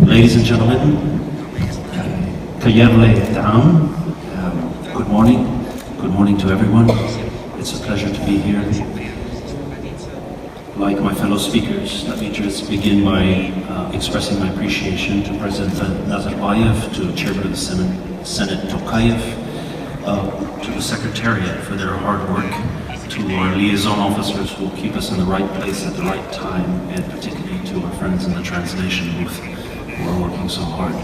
Ladies and gentlemen, good morning. Good morning to everyone. It's a pleasure to be here. Like my fellow speakers, let me just begin by expressing my appreciation to President Nazarbayev, to Chairman of the Senate Tokayev, to the Secretariat for their hard work, to our liaison officers who will keep us in the right place at the right time, and particularly to our friends in the translation booth who are working so hard.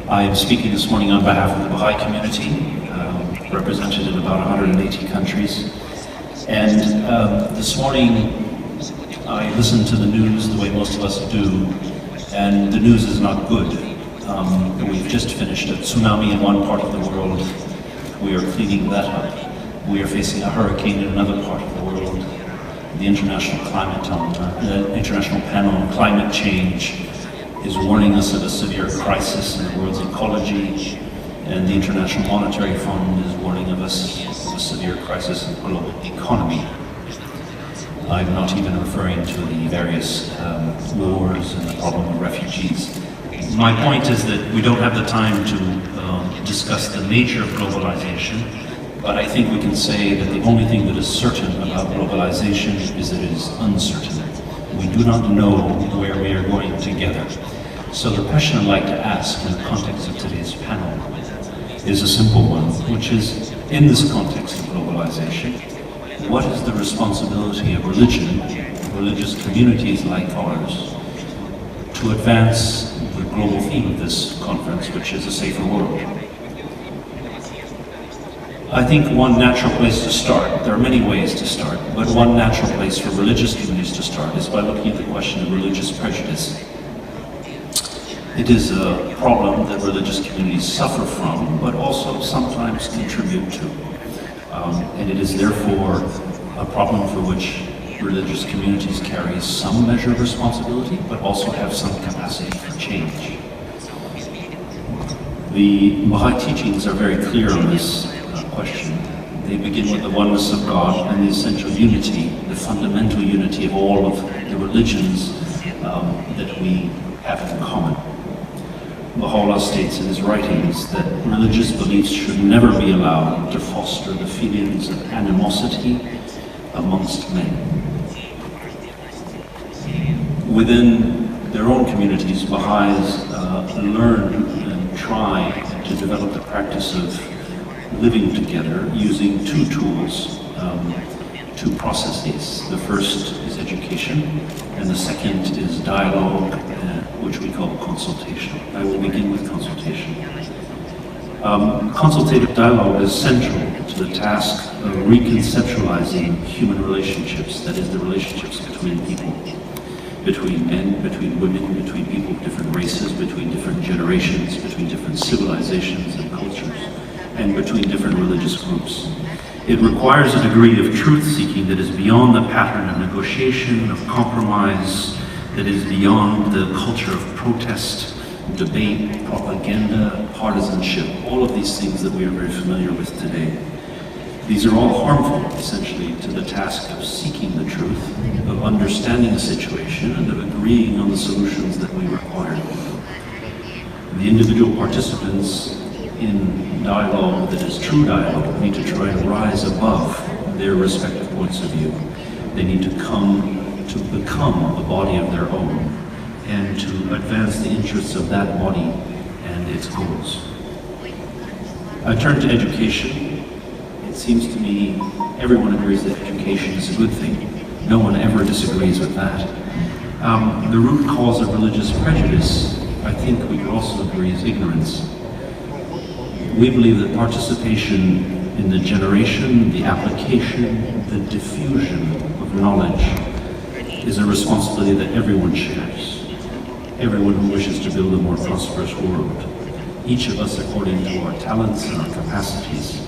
I am speaking this morning on behalf of the Baha'i community, represented in about 180 countries. And this morning I listened to the news the way most of us do, and the news is not good. We've just finished a tsunami in one part of the world. We are cleaning that up. We are facing a hurricane in another part of the world. The International Panel on Climate Change is warning us of a severe crisis in the world's ecology, and the International Monetary Fund is warning of us of a severe crisis in the global economy. I'm not even referring to the various wars and the problem of refugees. My point is that we don't have the time to discuss the nature of globalization, but I think we can say that the only thing that is certain about globalization is that it is uncertain. We do not know where we are going together. So the question I'd like to ask in the context of today's panel is a simple one, which is, in this context of globalization, what is the responsibility of religion, religious communities like ours, to advance the global theme of this conference, which is a safer world? I think one natural place to start, there are many ways to start, but one natural place for religious communities to start is by looking at the question of religious prejudice. It is a problem that religious communities suffer from, but also sometimes contribute to. And it is therefore a problem for which religious communities carry some measure of responsibility, but also have some capacity for change. The Baha'i teachings are very clear on this question. They begin with the oneness of God and the essential unity, the fundamental unity of all of the religions that we have in common. Baha'u'llah states in his writings that religious beliefs should never be allowed to foster the feelings of animosity amongst men. Within their own communities, Baha'is learn and try to develop the practice of living together using two tools, two processes. The first is education, and the second is dialogue, which we call consultation. I will begin with consultation. Consultative dialogue is central to the task of reconceptualizing human relationships, that is, the relationships between people, between men, between women, between people of different races, between different generations, between different civilizations and cultures, and between different religious groups. It requires a degree of truth-seeking that is beyond the pattern of negotiation, of compromise, that is beyond the culture of protest, debate, propaganda, partisanship, all of these things that we are very familiar with today. These are all harmful, essentially, to the task of seeking the truth, of understanding the situation, and of agreeing on the solutions that we require. The individual participants in dialogue that is true dialogue need to try to rise above their respective points of view. They need to become a body of their own and to advance the interests of that body and its goals. I turn to education. It seems to me everyone agrees that education is a good thing. No one ever disagrees with that. The root cause of religious prejudice, I think we could also agree, is ignorance. We believe that participation in the generation, the application, the diffusion of knowledge is a responsibility that everyone shares. Everyone who wishes to build a more prosperous world. Each of us according to our talents and our capacities.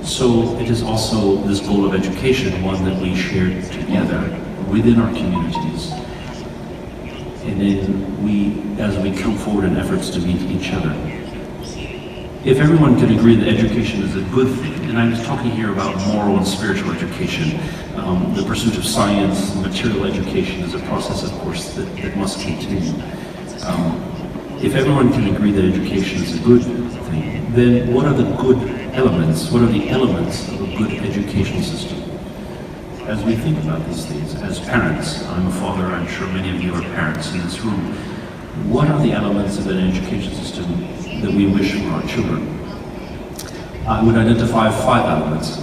So it is also this goal of education, one that we share together within our communities. And then as we come forward in efforts to meet each other. if everyone can agree that education is a good thing, and I'm talking here about moral and spiritual education, the pursuit of science, material education is a process, of course, that must continue. If everyone can agree that education is a good thing, then what are the good elements, what are the elements of a good educational system? As we think about these things, as parents, I'm a father, I'm sure many of you are parents in this room, what are the elements of an education system that we wish for our children? I would identify 5 elements.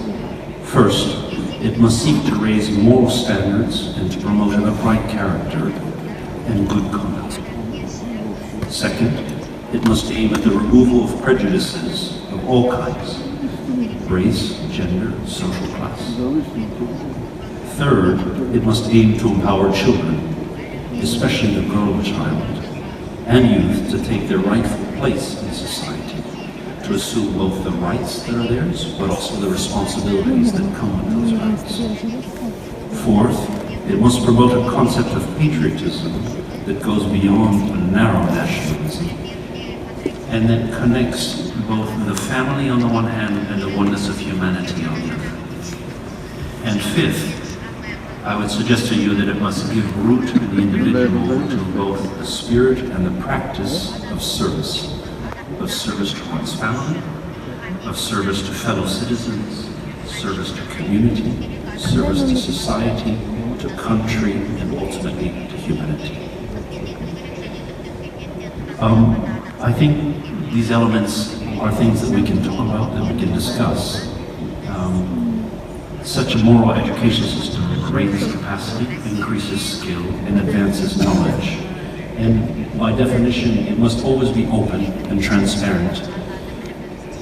First, it must seek to raise moral standards and to promote an upright character and good conduct. Second, it must aim at the removal of prejudices of all kinds, race, gender, social class. Third, it must aim to empower children, especially the girl child, and youth to take their rightful place in society, to assume both the rights that are theirs, but also the responsibilities that come with those rights. Fourth, it must promote a concept of patriotism that goes beyond a narrow nationalism, and that connects both the family on the one hand and the oneness of humanity on the other. And fifth, I would suggest to you that it must give root in the individual to both the spirit and the practice of service to one's family, of service to fellow citizens, service to community, service to society, to country, and ultimately to humanity. I think these elements are things that we can talk about, that we can discuss. Such a moral education system raises capacity, increases skill, and advances knowledge. And by definition, it must always be open and transparent,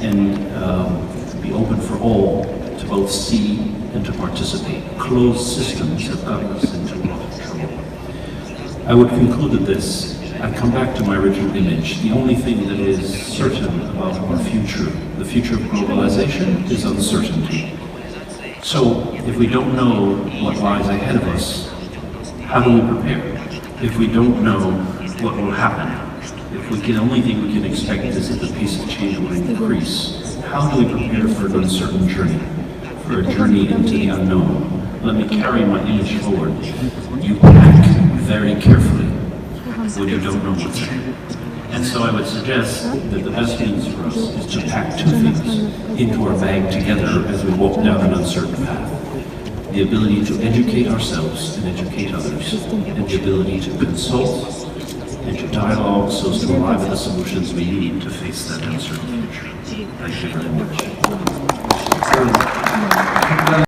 and be open for all to both see and to participate. Closed systems have gotten us into a lot of trouble. I would conclude with this. I come back to my original image. The only thing that is certain about our future, the future of globalization, is uncertainty. So, if we don't know what lies ahead of us, how do we prepare? If we don't know what will happen, if the only thing we can expect is that the pace of change will increase, how do we prepare for an uncertain journey, for a journey into the unknown? Let me carry my image forward. You pack very carefully when you don't know what's ahead. And so I would suggest that the best means for us is to pack 2 things into our bag together as we walk down an uncertain path. The ability to educate ourselves and educate others, and the ability to consult and to dialogue so as to arrive at the solutions we need to face that uncertain future. Thank you very much.